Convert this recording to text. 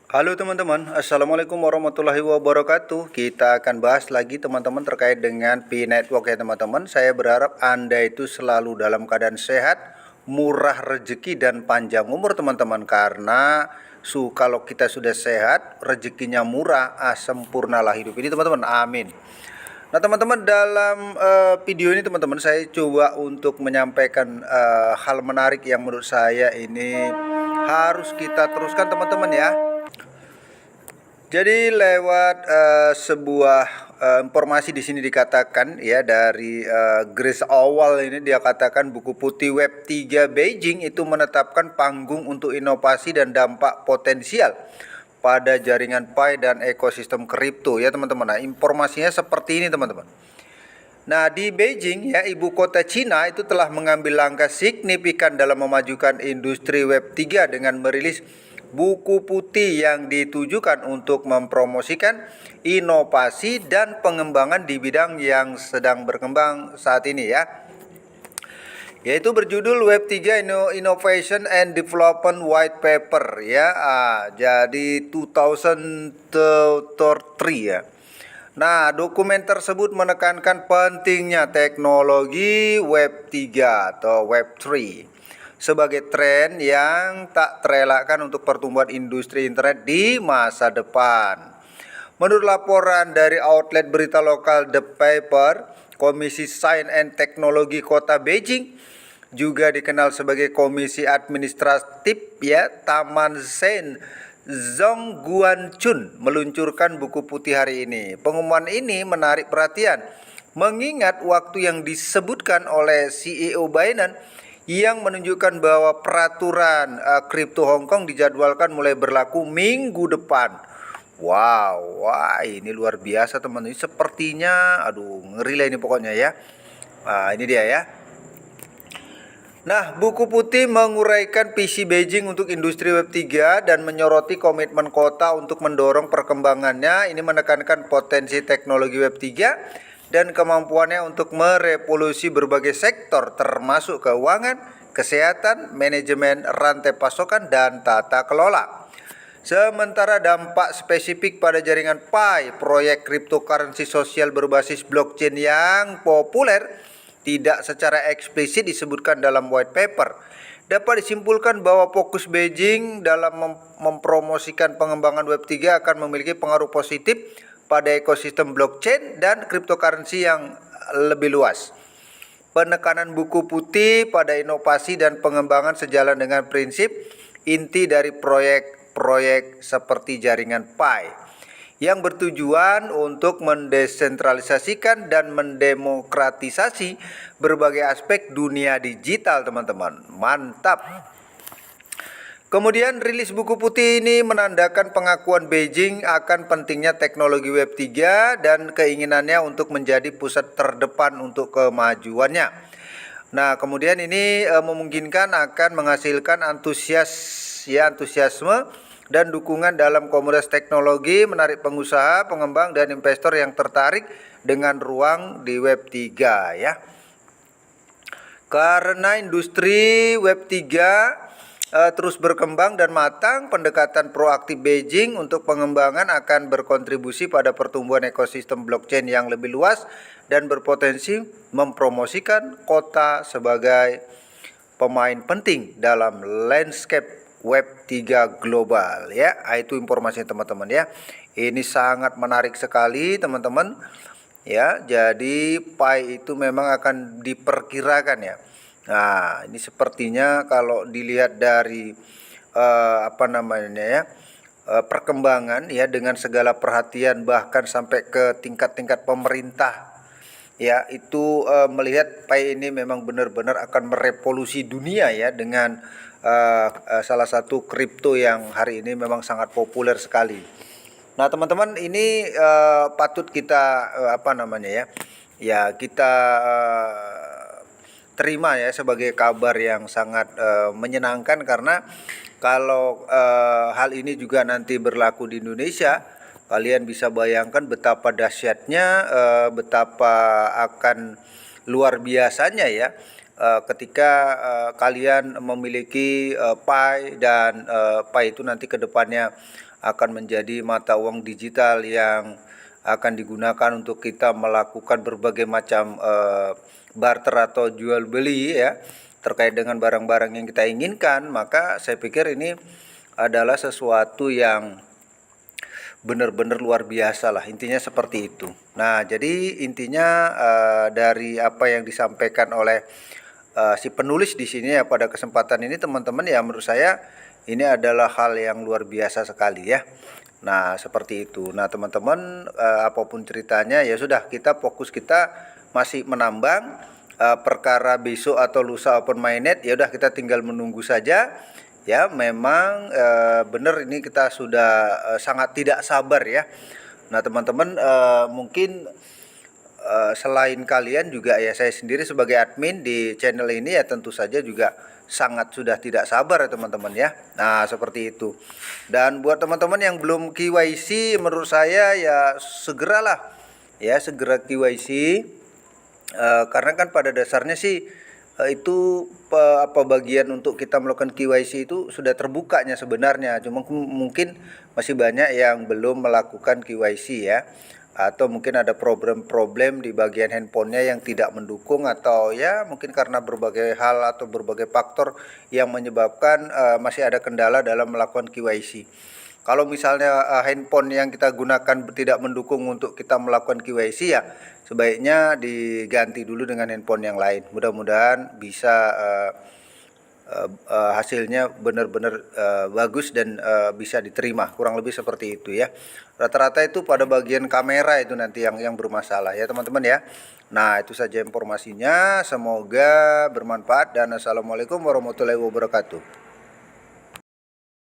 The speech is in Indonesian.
Halo teman-teman, Assalamualaikum warahmatullahi wabarakatuh. Kita akan bahas lagi teman-teman terkait dengan Pi Network ya teman-teman. Saya berharap Anda itu selalu dalam keadaan sehat, murah rezeki dan panjang umur teman-teman. Karena kalau kita sudah sehat, rezekinya murah, sempurnalah hidup ini teman-teman. Amin. Nah teman-teman, dalam video ini teman-teman saya coba untuk menyampaikan hal menarik yang menurut saya ini harus kita teruskan teman-teman ya. Jadi lewat sebuah informasi di sini dikatakan ya dari Grace Awal ini, dia katakan buku putih Web 3 Beijing itu menetapkan panggung untuk inovasi dan dampak potensial pada jaringan Pi dan ekosistem kripto ya teman-teman. Nah, informasinya seperti ini teman-teman. Nah, di Beijing ya, ibu kota Cina itu telah mengambil langkah signifikan dalam memajukan industri Web 3 dengan merilis buku putih yang ditujukan untuk mempromosikan inovasi dan pengembangan di bidang yang sedang berkembang saat ini ya. Yaitu berjudul Web 3 Innovation and Development White Paper ya. Jadi 2003 ya. Nah, dokumen tersebut menekankan pentingnya teknologi Web 3 atau Web 3 sebagai tren yang tak terelakkan untuk pertumbuhan industri internet di masa depan. Menurut laporan dari outlet berita lokal The Paper, Komisi Sains and Teknologi Kota Beijing, juga dikenal sebagai Komisi Administratif ya, Taman Sen Zhongguancun, meluncurkan buku putih hari ini. Pengumuman ini menarik perhatian mengingat waktu yang disebutkan oleh CEO Binance yang menunjukkan bahwa peraturan kripto Hong Kong dijadwalkan mulai berlaku minggu depan. Wow, wah ini luar biasa teman-teman. Ini sepertinya, aduh ngeri lah ini pokoknya ya. Ini dia ya. Nah, buku putih menguraikan visi Beijing untuk industri Web 3 dan menyoroti komitmen kota untuk mendorong perkembangannya. Ini menekankan potensi teknologi Web 3 dan kemampuannya untuk merevolusi berbagai sektor termasuk keuangan, kesehatan, manajemen rantai pasokan, dan tata kelola. Sementara dampak spesifik pada jaringan Pi, proyek cryptocurrency sosial berbasis blockchain yang populer, tidak secara eksplisit disebutkan dalam white paper. Dapat disimpulkan bahwa fokus Beijing dalam mempromosikan pengembangan Web 3 akan memiliki pengaruh positif pada ekosistem blockchain dan cryptocurrency yang lebih luas. Penekanan buku putih pada inovasi dan pengembangan sejalan dengan prinsip inti dari proyek-proyek seperti jaringan Pi yang bertujuan untuk mendesentralisasikan dan mendemokratisasi berbagai aspek dunia digital teman-teman. Mantap. Kemudian rilis buku putih ini menandakan pengakuan Beijing akan pentingnya teknologi Web 3 dan keinginannya untuk menjadi pusat terdepan untuk kemajuannya. Nah, kemudian ini memungkinkan akan menghasilkan antusiasme dan dukungan dalam komunitas teknologi, menarik pengusaha, pengembang, dan investor yang tertarik dengan ruang di Web 3 ya. Karena industri Web 3 terus berkembang dan matang, pendekatan proaktif Beijing untuk pengembangan akan berkontribusi pada pertumbuhan ekosistem blockchain yang lebih luas dan berpotensi mempromosikan kota sebagai pemain penting dalam landscape Web 3 global ya. Itu informasinya teman-teman ya. Ini sangat menarik sekali teman-teman ya. Jadi Pi itu memang akan diperkirakan ya. Nah, ini sepertinya kalau dilihat dari perkembangan ya, dengan segala perhatian bahkan sampai ke tingkat-tingkat pemerintah ya, itu melihat Pi ini memang benar-benar akan merevolusi dunia ya, dengan salah satu kripto yang hari ini memang sangat populer sekali. Nah, teman-teman, ini patut kita kita terima ya sebagai kabar yang sangat menyenangkan, karena kalau hal ini juga nanti berlaku di Indonesia, kalian bisa bayangkan betapa dahsyatnya, betapa akan luar biasanya ya ketika kalian memiliki Pi, dan Pi itu nanti ke depannya akan menjadi mata uang digital yang akan digunakan untuk kita melakukan berbagai macam barter atau jual beli ya, terkait dengan barang-barang yang kita inginkan. Maka saya pikir ini adalah sesuatu yang benar-benar luar biasa lah, intinya seperti itu. Nah, jadi intinya dari apa yang disampaikan oleh si penulis di sini ya pada kesempatan ini teman-teman, ya menurut saya ini adalah hal yang luar biasa sekali ya. Nah, seperti itu. Nah, teman-teman, apapun ceritanya ya sudah, kita fokus, kita masih menambang. Perkara besok atau lusa open mainnet ya udah, kita tinggal menunggu saja. Ya, memang benar ini kita sudah sangat tidak sabar ya. Nah, teman-teman, mungkin selain kalian juga ya, saya sendiri sebagai admin di channel ini ya tentu saja juga sangat sudah tidak sabar ya teman-teman ya. Nah, seperti itu. Dan buat teman-teman yang belum KYC, menurut saya ya segeralah ya, segera KYC. Karena kan pada dasarnya sih itu bagian untuk kita melakukan KYC itu sudah terbukanya sebenarnya, cuma mungkin masih banyak yang belum melakukan KYC ya, atau mungkin ada problem-problem di bagian handphonenya yang tidak mendukung, atau ya mungkin karena berbagai hal atau berbagai faktor yang menyebabkan masih ada kendala dalam melakukan KYC. Kalau misalnya handphone yang kita gunakan tidak mendukung untuk kita melakukan KYC, ya sebaiknya diganti dulu dengan handphone yang lain. Mudah-mudahan bisa hasilnya benar-benar bagus dan bisa diterima, kurang lebih seperti itu ya. Rata-rata itu pada bagian kamera itu nanti yang bermasalah ya teman-teman ya. Nah, itu saja informasinya, semoga bermanfaat, dan assalamualaikum warahmatullahi wabarakatuh.